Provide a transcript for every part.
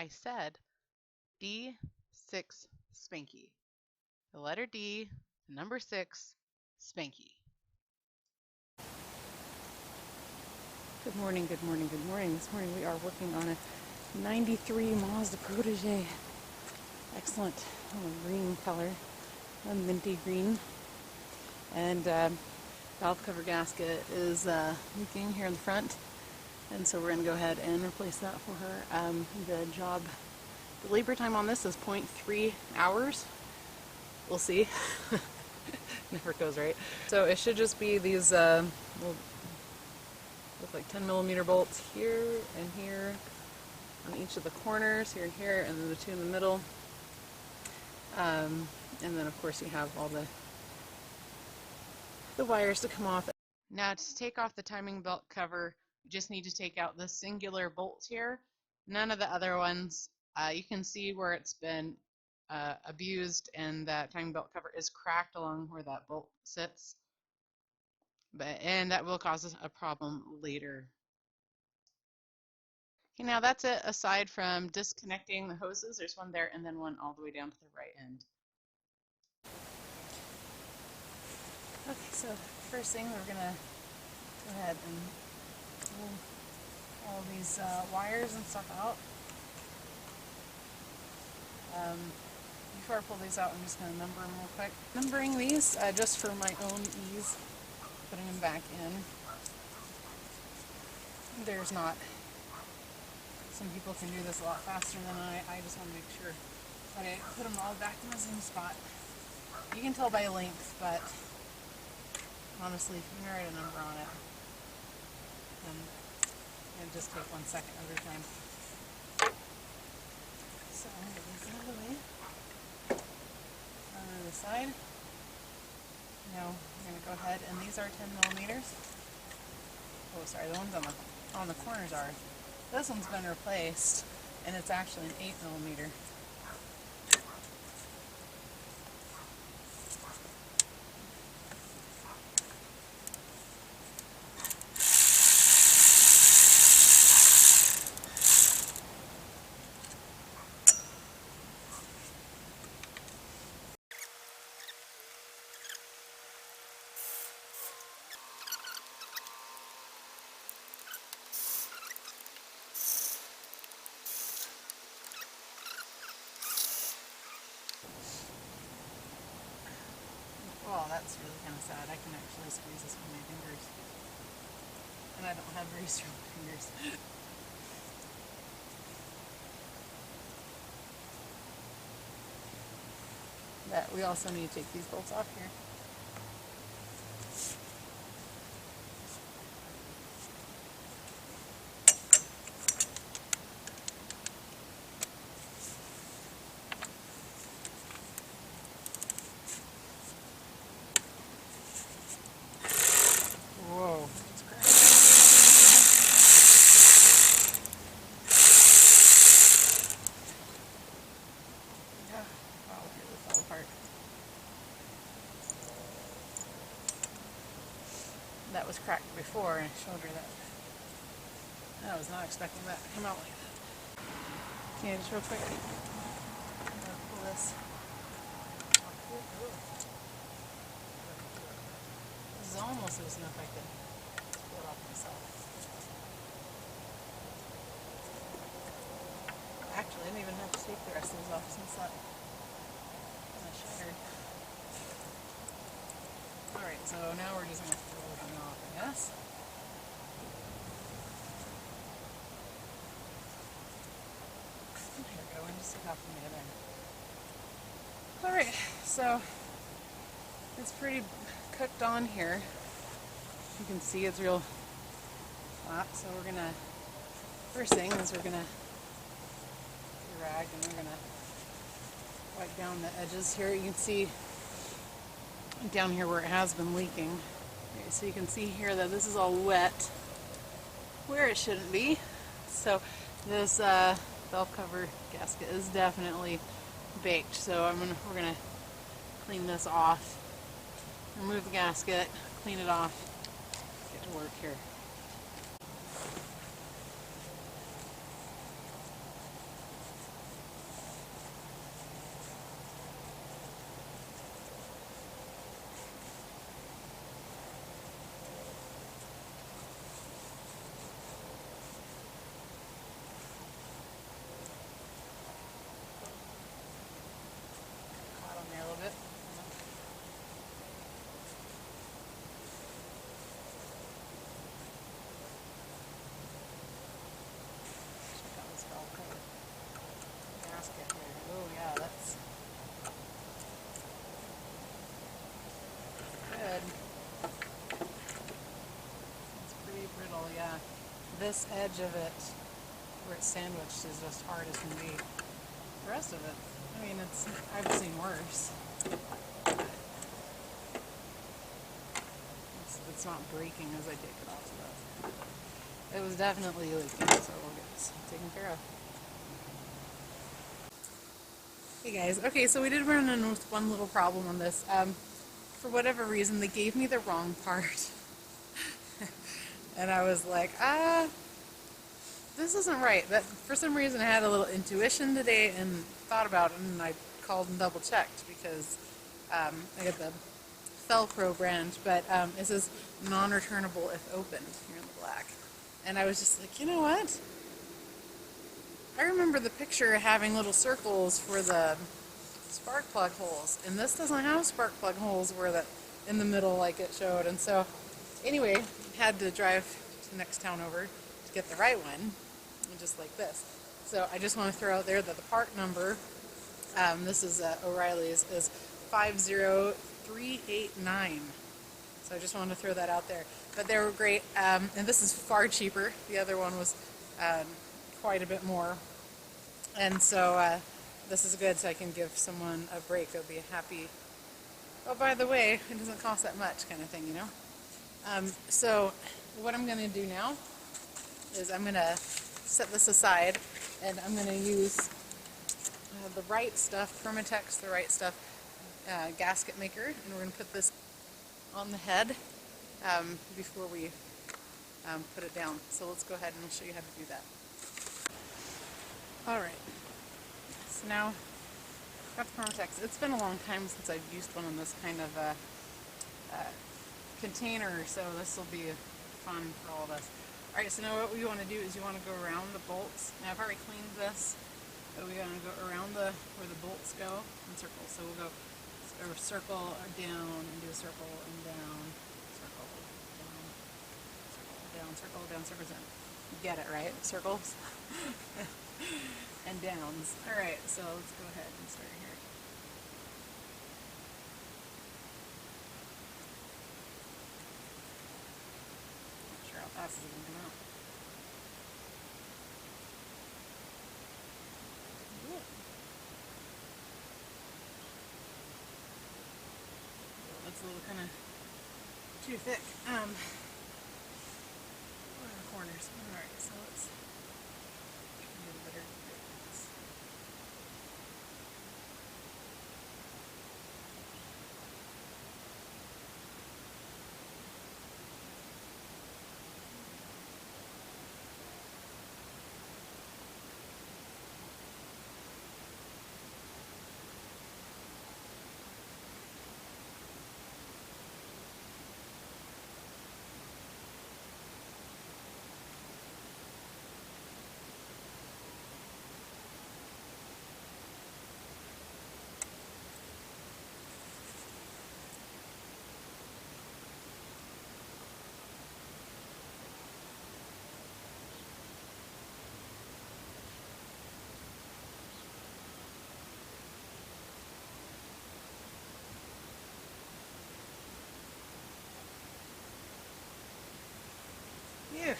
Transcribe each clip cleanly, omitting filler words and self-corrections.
I said D6 Spanky. The letter D, the number 6, Spanky. Good morning, good morning, good morning. This morning we are working on a 93 Mazda Protege. Excellent green color, a minty green. And valve cover gasket is leaking here in the front. And so we're going to go ahead and replace that for her. The labor time on this is 0.3 hours. We'll see. Never goes right. So it should just be these little, look like 10mm bolts here and here on each of the corners, here and here, and then the two in the middle. And then of course you have all the wires to come off. Now to take off the timing belt cover, you just need to take out the singular bolt here. None of the other ones. You can see where it's been abused, and that timing belt cover is cracked along where that bolt sits. And that will cause us a problem later. Okay, now that's it. Aside from disconnecting the hoses, there's one there and then one all the way down to the right end. Okay, so first thing we're gonna go ahead and pull all these wires and stuff out. Before I pull these out, I'm just going to number them real quick. Numbering these just for my own ease, putting them back in. There's not, some people can do this a lot faster than I just want to make sure that I put them all back in the same spot. You can tell by length, but honestly, if you can write a number on it, then it'll just take 1 second at a time. So I'm going to get these out of the way. On the other side. Now I'm going to go ahead, and these are 10mm. Oh, sorry, the ones on the corners are. This one's been replaced, and it's actually an 8mm. Oh, that's really kind of sad. I can actually squeeze this with my fingers. And I don't have very strong fingers. But we also need to take these bolts off here. That was cracked before, and I showed her that. I was not expecting that to come out like that. Okay, just real quick. I'm going to pull this. This is almost loose enough I could pull it off myself. Actually, I didn't even have to take the rest of these off since that kind of shattered. Alright, so now we're just going to pull everything off, I guess. There we go, and just take off from the other end. Alright, so it's pretty cooked on here. You can see it's real hot, so we're going to, first thing is we're going to rag and we're going to wipe down the edges here. You can see down here where it has been leaking. Okay, so you can see here that this is all wet where it shouldn't be. So this valve cover gasket is definitely baked. So we're gonna clean this off, remove the gasket, clean it off, get to work here. this edge of it, where it's sandwiched, is just hard as can be. The rest of it, I mean, I've seen worse. It's not breaking as I take it off, so it was definitely leaking, so we'll get this taken care of. Hey guys, okay, so we did run into one little problem on this. For whatever reason, they gave me the wrong part. And I was like, this isn't right. But for some reason I had a little intuition today and thought about it, and I called and double checked because I got the Felpro brand, but it says non-returnable if opened here in the black. And I was just like, you know what? I remember the picture having little circles for the spark plug holes, and this doesn't have spark plug holes where that in the middle like it showed. And so anyway, had to drive to the next town over to get the right one, just like this. So I just want to throw out there that the part number, this is O'Reilly's, is 50389. So I just wanted to throw that out there. But they were great, and this is far cheaper. The other one was quite a bit more. And so this is good, so I can give someone a break. They'll be happy. Oh, by the way, it doesn't cost that much, kind of thing, you know? So what I'm going to do now is I'm going to set this aside, and I'm going to use the Right Stuff, Permatex, the Right Stuff gasket maker, and we're going to put this on the head before we put it down. So let's go ahead and I'll show you how to do that. Alright, so now got the Permatex. It's been a long time since I've used one in this kind of container, so this will be fun for all of us. Alright, so now what we want to do is you want to go around the bolts. Now I've already cleaned this, but we're going to go around where the bolts go in circles. So we'll go circle down and do a circle and down, circle down, circle down, circle down, circles down. You get it, right? Circles and downs. Alright, so let's go ahead and start here. Not sure how fast it's going to come out. That's a little kind of too thick. What are the corners? Alright, so let's get a better grip on this. Phew.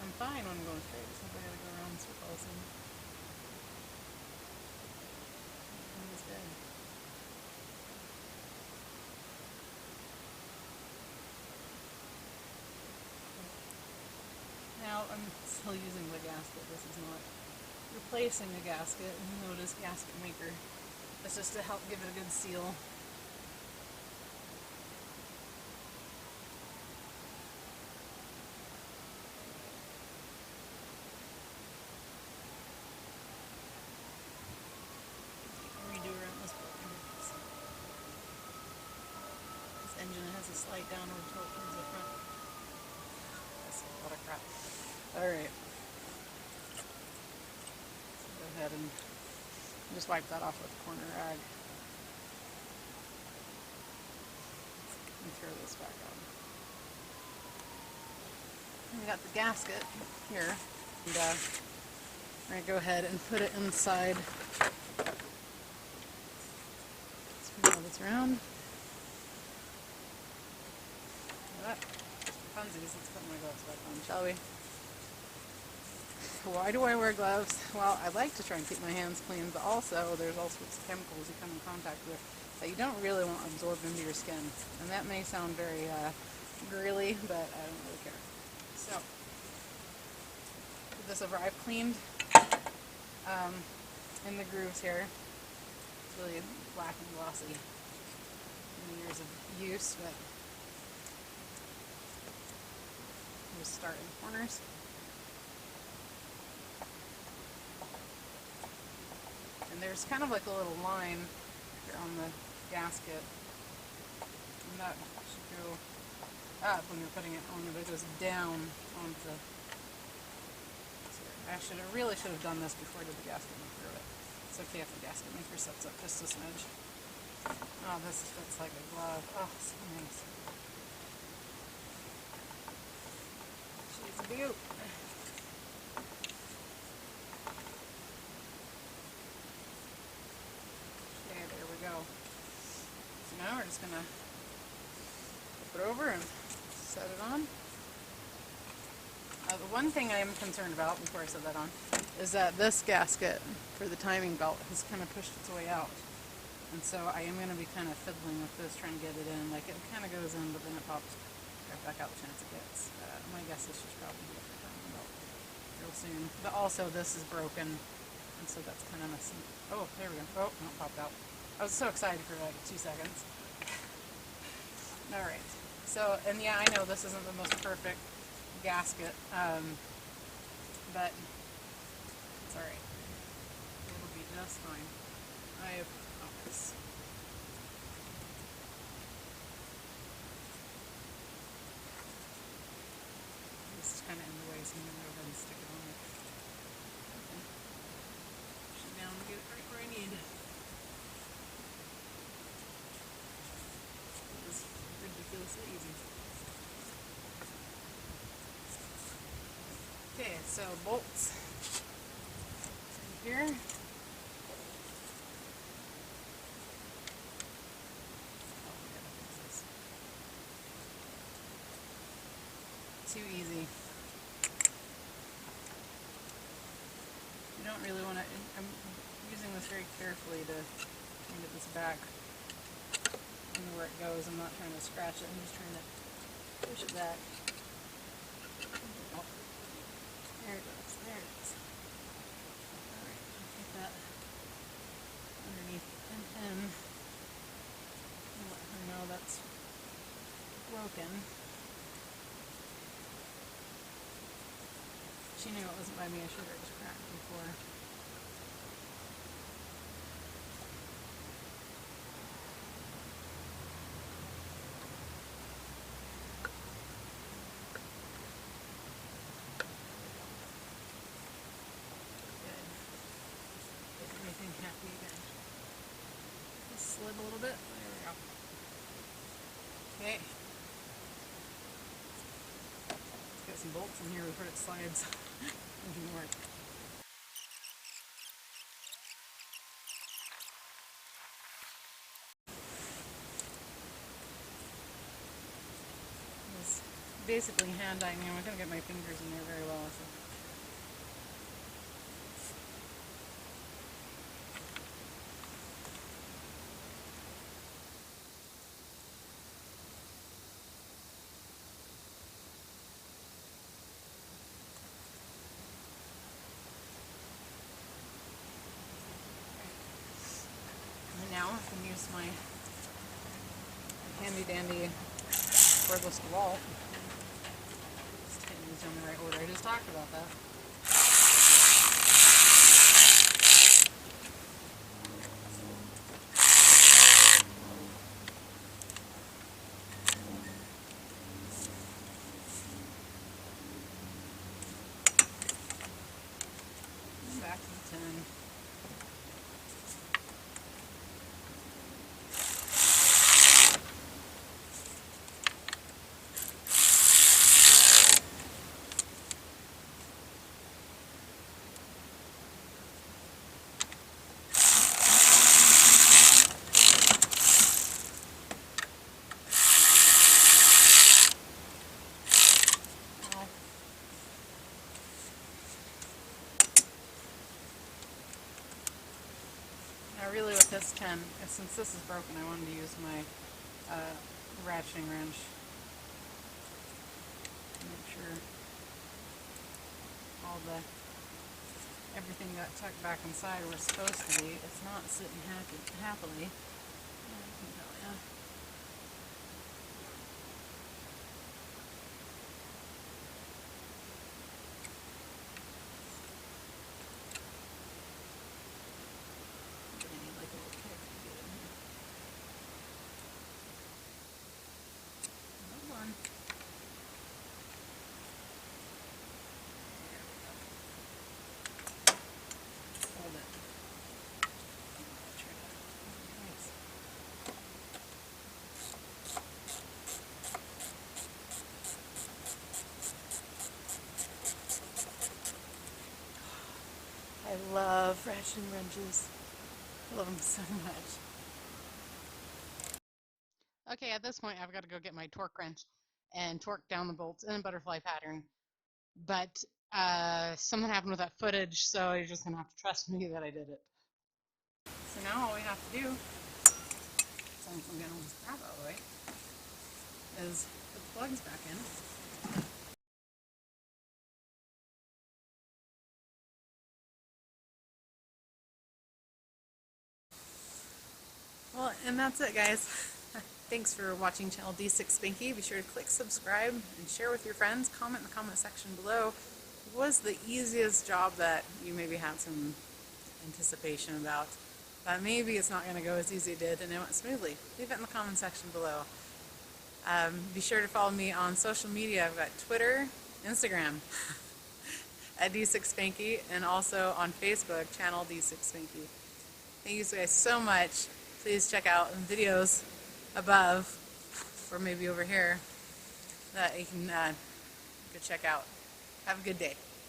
I'm fine when I'm going straight, so I gotta go around in circles and everything's good. Now I'm still using the gasket. This is not replacing the gasket, even though it is gasket maker. It's just to help give it a good seal. A slight downward tilt towards the front. That's a lot of crap. Alright. So go ahead and just wipe that off with a corner rag. And throw this back on. We got the gasket here. And we're going to go ahead and put it inside. Spin all this around. Funsies, let's put my gloves back on, shall we? Why do I wear gloves? Well, I like to try and keep my hands clean, but also there's all sorts of chemicals you come in contact with that you don't really want absorbed into your skin. And that may sound very grilly, but I don't really care. So, put this over. I've cleaned in the grooves here. It's really black and glossy. Many years of use, but just start in the corners. And there's kind of like a little line here on the gasket. And that should go up when you're putting it on, but it goes down onto the... I really should have done this before I did the gasket maker, but it's okay if the gasket maker sets up just a smidge. Oh, this fits like a glove. Oh, so nice. She's a beaut. Okay, there we go. So now we're just gonna flip it over and set it on. The one thing I am concerned about before I set that on is that this gasket for the timing belt has kind of pushed its way out. And so I am going to be kind of fiddling with this, trying to get it in. Like, it kind of goes in, but then it pops right back out the chance it gets. My guess is she's probably get the timing belt real soon. But also, this is broken, and so that's kind of messy. Oh, there we go. Oh, no, it popped out. I was so excited for like 2 seconds. Alright. So, and yeah, I know this isn't the most perfect gasket, but it's alright. It'll be just fine. I promise. This is kind of in the way, so I'm going to go ahead and stick it on there. Okay. Push it down and get it right where I need. It was ridiculously easy. Okay, so bolts here. Too easy. You don't really want to, I'm using this very carefully to get this back into where it goes. I'm not trying to scratch it, I'm just trying to push it back. Oh, there it goes, there it is. Alright, I'll put that underneath the pin and let her know that's broken. She knew it wasn't by me, I sure it was cracked before. Good. Get everything happy again. Just slid a little bit. There we go. Okay. Let's get some bolts in here before it slides. It didn't work. I was basically hand dyeing. I'm not going to get my fingers in there very well. So. Now I can use my handy dandy cordless DeWalt. Just hitting these in the right order. I just talked about that. And back to the tin. really with this 10, since this is broken, I wanted to use my ratcheting wrench. Make sure everything got tucked back inside where it's supposed to be. It's not sitting happily. I can tell ya. I need like a little kick to get in here. Hold on. Hold it. Nice. I love ratchet wrenches. I love them so much. Okay, at this point, I've got to go get my torque wrench and torque down the bolts in a butterfly pattern. But something happened with that footage, so you're just going to have to trust me that I did it. So now all we have to do, so I'm going to just grab it out of the way, is put the plugs back in. Well, and that's it, guys. Thanks for watching Channel D6 Spanky. Be sure to click subscribe and share with your friends. Comment in the comment section below. What was the easiest job that you maybe had some anticipation about? That maybe it's not going to go as easy as it did and it went smoothly. Leave it in the comment section below. Be sure to follow me on social media. I've got Twitter, Instagram at D6 Spanky, and also on Facebook, Channel D6 Spanky. Thank you guys so much. Please check out the videos above, or maybe over here, that you can go check out. Have a good day.